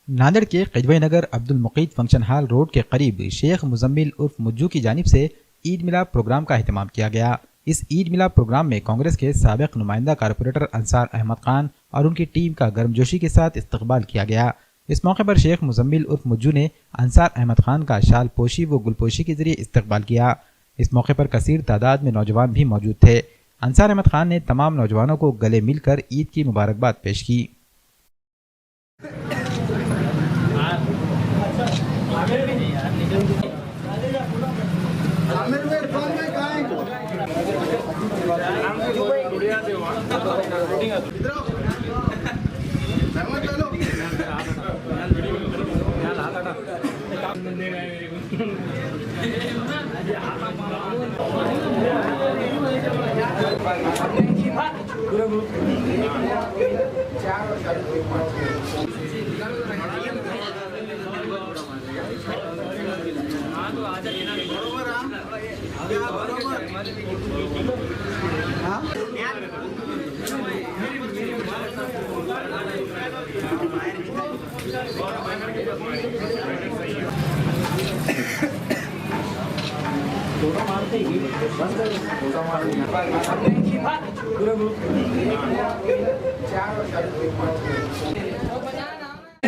नांदेड़ के क़िदवई नगर Abdul मुक़ीद function hall road के करीब शेख मुजम्मिल उर्फ मुज्जू की जानिब से ईद मिलाद प्रोग्राम का एहतमाम किया गया। इस ईद मिलाद प्रोग्राम में कांग्रेस के साबिक़ नुमाइंदा कारपोरेटर अंसार अहमद खान और उनकी टीम का गर्मजोशी के साथ इस्तकबाल किया गया। इस मौके पर शेख मुजम्मिल उर्फ मुज्जू ने अंसार अहमद खान का शाल पोशी व गुलपोशी के जरिए इस्तकबाल किया। इस मौके पर कसीर तादाद में नौजवान भी मौजूद थे। अंसार अहमद खान ने तमाम नौजवानों को गले मिलकर ईद की मुबारकबाद पेश की।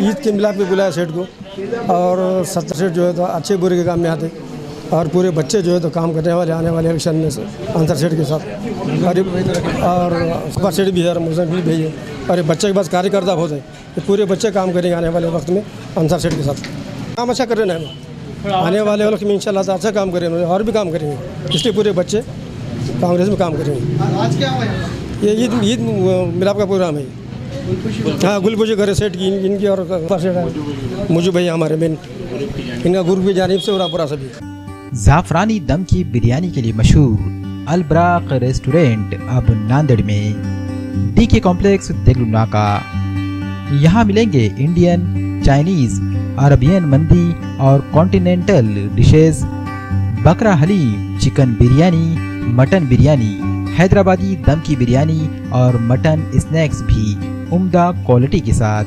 ईद के मिलाप में बुलाया सेठ को और 70 सेठ जो है तो अच्छे बुरे के काम में आते और पूरे बच्चे जो है तो काम करने वाले आने वाले इलेक्शन में से अंसार सेठ के साथ और सुपर सेठ भी है और मुजम्मिल भी है और ये बच्चे के पास कार्यकर्ता बहुत है। ये पूरे बच्चे काम करेंगे आने वाले वक्त में अंसार सेठ के साथ। काम अच्छा कर रहे हैं, आने वाले वक्त में इंशाल्लाह तो अच्छा काम करेंगे और भी काम करेंगे, इसलिए पूरे बच्चे कांग्रेस में काम करेंगे। आज क्या हुआ? ये ईद मिलाप का प्रोग्राम है। हाँ, गुलपोशी घर सेठ की इनकी और मुझे भैया हमारे मेन इनका ग्रुप की जानिब से पूरा सभी। ज़ाफ़रानी दम की बिरयानी के लिए मशहूर अलबराक रेस्टोरेंट अब नांदेड़ में डीके कॉम्प्लेक्स देगलू नाका। यहाँ मिलेंगे इंडियन, चाइनीज, अरबियन मंदी और कॉन्टिनेंटल डिशेस, बकरा हलीम, चिकन बिरयानी, मटन बिरयानी, हैदराबादी दम की बिरयानी और मटन स्नैक्स भी उम्दा क्वालिटी के साथ।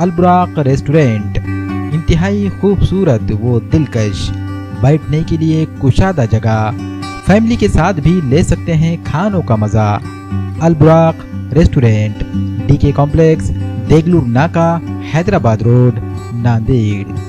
अलबराक रेस्टोरेंट इंतहाई खूबसूरत वो दिलकश, बैठने के लिए कुशादा जगह, फैमिली के साथ भी ले सकते हैं खानों का मजा। अलबराक रेस्टोरेंट, डीके कॉम्प्लेक्स, देगलूर नाका, हैदराबाद रोड, नांदेड़।